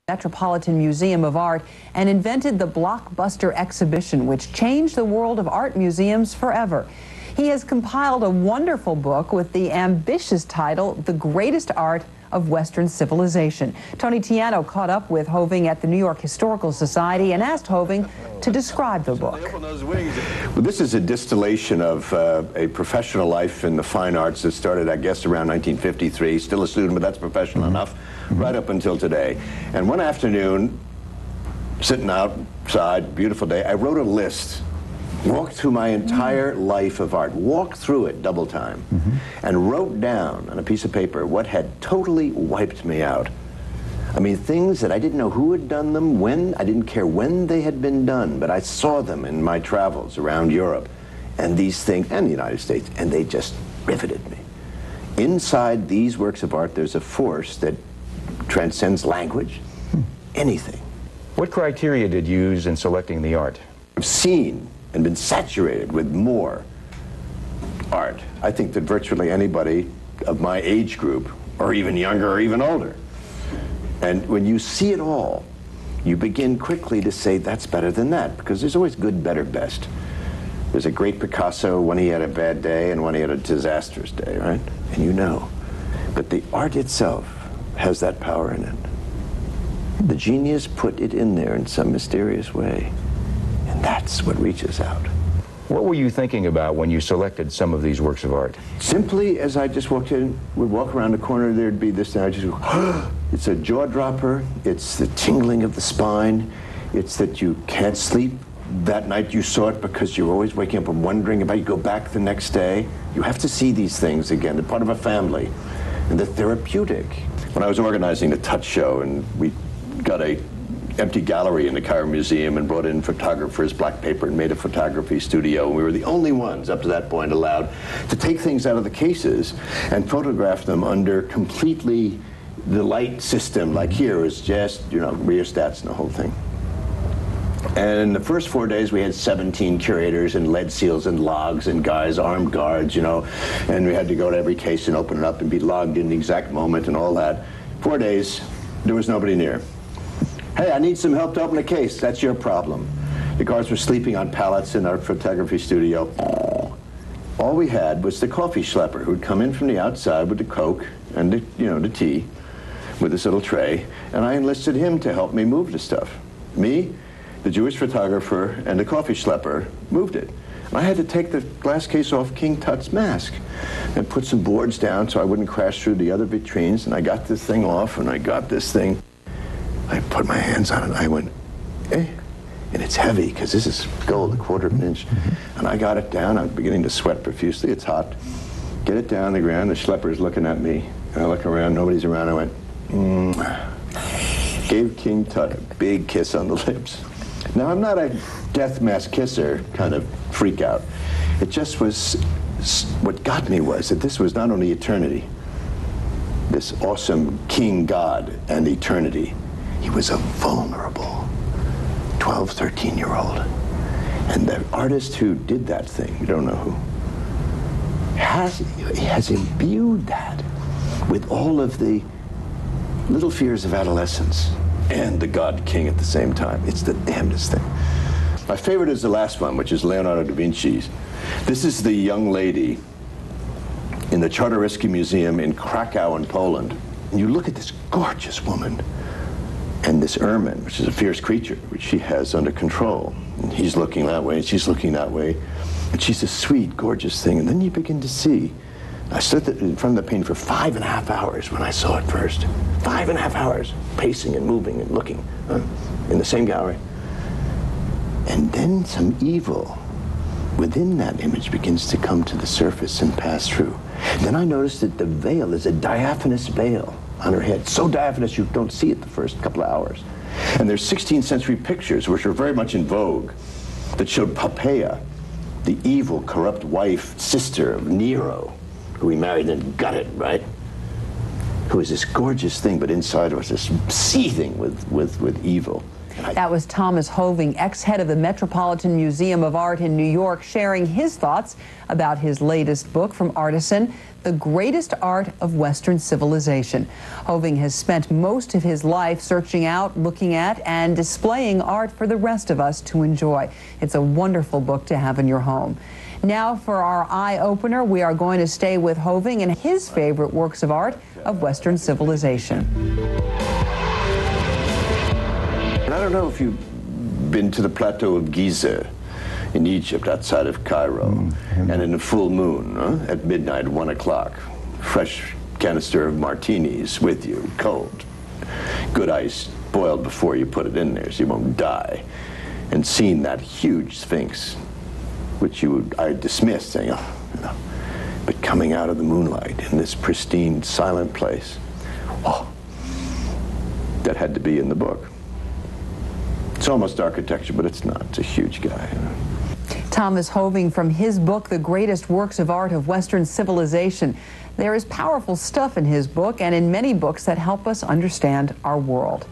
Metropolitan Museum of Art and invented the Blockbuster exhibition, which changed the world of art museums forever. He has compiled a wonderful book with the ambitious title, The Greatest Art of Western Civilization. Tony Tiano caught up with Hoving at the New York Historical Society and asked Hoving to describe the book. Well, this is a distillation of a professional life in the fine arts that started, I guess, around 1953. Still a student, but that's professional enough, right up until today. And one afternoon, sitting outside, beautiful day, I wrote a list, walked through my entire life of art, walked through it double time, and wrote down on a piece of paper what had totally wiped me out. I mean, things that I didn't know who had done them, when, I didn't care when they had been done, but I saw them in my travels around Europe, and these things, and the United States, and they just riveted me. Inside these works of art, there's a force that transcends language, anything. What criteria did you use in selecting the art? I've seen and been saturated with more art. I think that virtually anybody of my age group, or even younger or even older. And when you see it all, you begin quickly to say that's better than that, because there's always good, better, best. There's a great Picasso when he had a bad day and when he had a disastrous day, right? And you know. But the art itself has that power in it. The genius put it in there in some mysterious way. And that's what reaches out. What were you thinking about when you selected some of these works of art? Simply, as I just walked in, would walk around the corner, there'd be this, and I just go, it's a jaw dropper, it's the tingling of the spine, it's that you can't sleep that night you saw it because you're always waking up and wondering about it. You go back the next day. You have to see these things again. They're part of a family. And they're therapeutic. When I was organizing the Touch Show, and we got a empty gallery in the Cairo Museum and brought in photographers, black paper, and made a photography studio. We were the only ones up to that point allowed to take things out of the cases and photograph them under completely the light system. Like here is just, you know, rheostats and the whole thing. And in the first 4 days, we had 17 curators and lead seals and logs and guys, armed guards, you know, and we had to go to every case and open it up and be logged in the exact moment and all that. 4 days, there was nobody near. Hey, I need some help to open a case. That's your problem. The guards were sleeping on pallets in our photography studio. All we had was the coffee schlepper who'd come in from the outside with the Coke and the, you know, the tea with this little tray, and I enlisted him to help me move the stuff. Me, the Jewish photographer, and the coffee schlepper moved it. And I had to take the glass case off King Tut's mask and put some boards down so I wouldn't crash through the other vitrines, and I got this thing off, and I got this thing. I put my hands on it, and I went, eh? And it's heavy, because this is gold, a quarter of an inch. And I got it down, I'm beginning to sweat profusely, it's hot. Get it down on the ground, the schlepper's looking at me, and I look around, nobody's around, I went, Gave King Tut a big kiss on the lips. Now, I'm not a death mask kisser kind of freak out. It just was, what got me was that this was not only eternity, this awesome king god and eternity. He was a vulnerable 12, 13-year-old. And the artist who did that thing, we don't know who, has imbued that with all of the little fears of adolescence and the God King at the same time. It's the damnedest thing. My favorite is the last one, which is Leonardo da Vinci's. This is the young lady in the Czartoryski Museum in Krakow in Poland. And you look at this gorgeous woman and this ermine, which is a fierce creature, which she has under control. And he's looking that way, and she's looking that way. And she's a sweet, gorgeous thing. And then you begin to see. I stood in front of the painting for 5.5 hours when I saw it first. 5.5 hours, pacing and moving and looking in the same gallery. And then some evil within that image begins to come to the surface and pass through. Then I noticed that the veil is a diaphanous veil on her head. So diaphanous you don't see it the first couple of hours. And there's 16th century pictures, which are very much in vogue, that showed Poppaea, the evil, corrupt wife, sister of Nero, who he married and gutted, right? Who is this gorgeous thing, but inside was this seething with evil. That was Thomas Hoving, ex-head of the Metropolitan Museum of Art in New York, sharing his thoughts about his latest book from Artisan, The Greatest Art of Western Civilization. Hoving has spent most of his life searching out, looking at, and displaying art for the rest of us to enjoy. It's a wonderful book to have in your home. Now for our eye-opener, we are going to stay with Hoving and his favorite works of art of Western civilization. And I don't know if you've been to the plateau of Giza in Egypt, outside of Cairo, and in a full moon, at midnight, 1 o'clock, fresh canister of martinis with you, cold, good ice, boiled before you put it in there so you won't die, and seen that huge Sphinx, which I dismissed, saying, oh, no. But coming out of the moonlight in this pristine, silent place, oh, that had to be in the book. It's almost architecture, but it's not. It's a huge guy. Thomas Hoving from his book, The Greatest Works of Art of Western Civilization. There is powerful stuff in his book and in many books that help us understand our world.